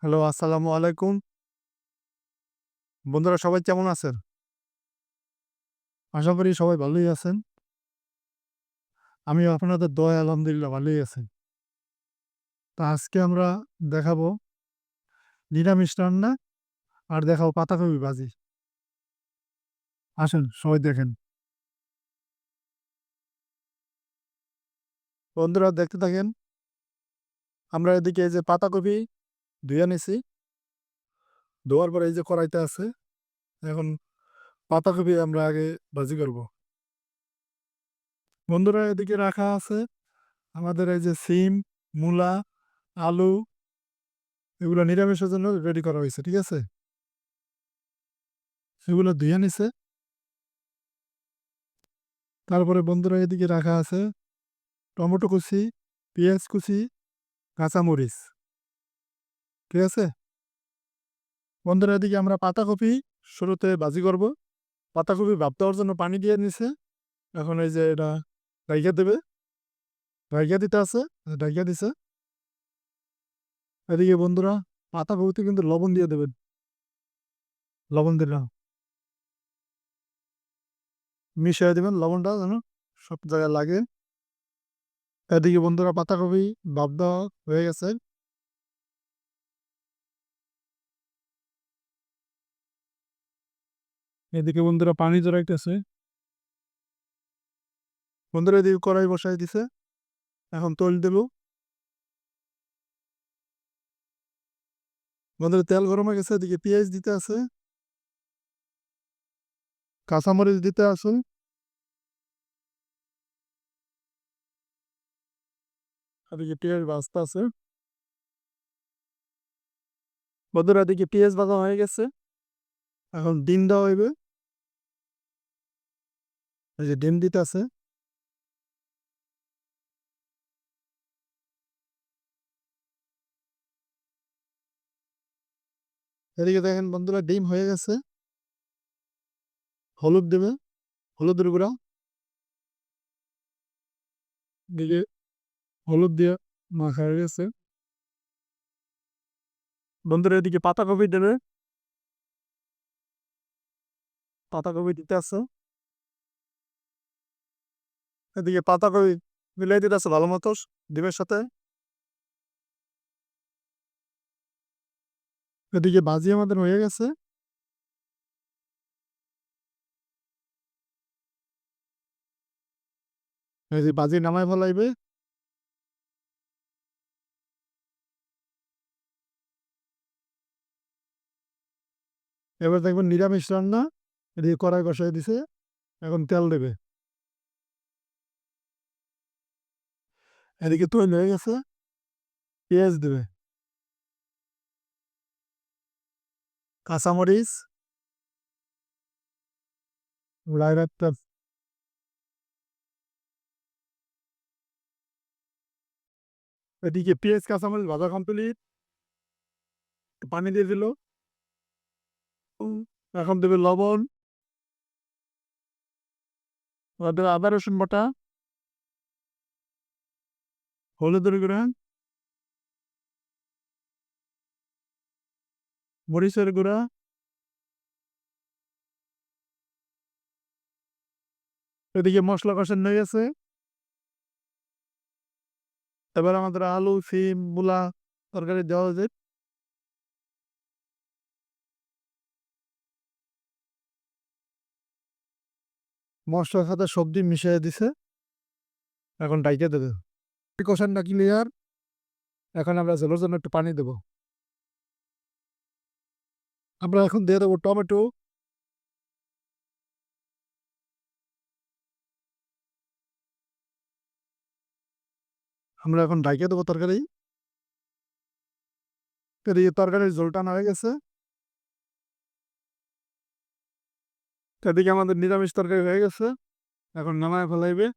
Hello, আসসালামু আলাইকুম। বন্ধুরা সবাই কেমন আছেন? আশা করি সবাই ভালোই আছেন। আমিও আপনাদের দয়ায় আলহামদুলিল্লাহ ভালোই আছি। তো আজকে আমরা দেখাবো নিরামিষ রান্না আর দেখাবো পাতাকপি ভাজি। আসেন সবাই দেখেন। বন্ধুরা দেখতে থাকেন। আমরা এদিকে এই যে পাতাকপি ধুইয়া নিছি। ধোয়ার পরে এই যে কড়াইতে আছে। এখন পাতাকপি আমরা আগে ভাজি করব। বন্ধুরা এদিকে রাখা আছে আমাদের এই যে সিম, মূলা, আলু এগুলো নিরামিষের জন্য রেডি করা হইছে। ঠিক আছে? এগুলো ধুইয়া নিছে। তারপরে বন্ধুরা এদিকে রাখা আছে টমেটো কুচি, পেঁয়াজ কুচি, কাঁচামরিচ। ঠিক আছে? বন্ধুরা এদিকে আমরা পাতাকপি শুরুতে ভাজি করব। পাতাকপি ভাপ দেওয়ার জন্য পানি দিয়ে নিছে। এখন এই যে এটা রাইখা দেবে। রাইখা দিতে আছে, রাইখা দিছে। এদিকে বন্ধুরা পাতাকপিতে কিন্তু লবণ দিয়ে দেবেন। লবণ দিলাম। মিশিয়ে দিবেন লবণটা যেন সব জায়গায় লাগে। এদিকে বন্ধুরা পাতাকপি ভাপ দেওয়া হয়ে গেছে। এদিকে বন্ধুরা পানি জড়াইতেছে। বন্ধুরা এদিকে কড়াই বসাই দিছে। এখন তৈল দেব। বন্ধুরা তেল গরম হয়ে গেছে। এদিকে পেঁয়াজ দিতে আছে। কাঁচামরিচ দিতে আছে। এদিকে পেঁয়াজ ভাজতে আছে। বন্ধুরা এদিকে পেঁয়াজ ভাজা হয়ে গেছে। এখন ডিম দেওয়া হইবে। এই যে ডিম দিতে আছে। এদিকে দেখেন বন্ধুরা ডিম হয়ে গেছে। হলুদ দেবে। হলুদের গুঁড়া। দিকে হলুদ দিয়ে মাখা হয়ে গেছে। বন্ধুরা এদিকে পাতাকপি দেবে। পাতাকপি দিতে আছে। এদিকে পাতাকপি মিলাই দিতে আছে ভালো মতো ডিমের সাথে। এদিকে ভাজি আমাদের হয়ে গেছে। এই যে ভাজি নামায় ফেলাইবে। এবার দেখবেন নিরামিষ রান্না। এদিকে কড়াই বসাই দিছে। এখন তেল দেবে। এদিকে তৈল হয়ে গেছে। পেঁয়াজ দেবে। কাঁচামরিচ, রায়তা। এদিকে পেঁয়াজ কাঁচামরিচ ভাজা কমপ্লিট। পানি দিয়ে দিল। এখন দেবে লবণ। এবার দেবে আদা রসুন বাটা, হলুদের গুঁড়া, মরিচের গুঁড়া। এদিকে মশলা কষানো হয়ে গেছে। এবার আমাদের আলু, সিম, মূলা তরকারি দেওয়া হয়েছে। মশলার সাথে সবজি মিশিয়ে দিছে। এখন ডাইকে দেবে। কষানটা ক্লিয়ার। এখন আমরা ঝোলের জন্য একটু পানি দেবো। আমরা এখন দিয়ে দেবো টমেটো। আমরা এখন ডাইকে দেবো তরকারি। এদিকে তরকারির ঝোল টানা হয়ে গেছে। এদিকে আমাদের নিরামিষ তরকারি হয়ে গেছে। এখন নামায় ফেলাইবে।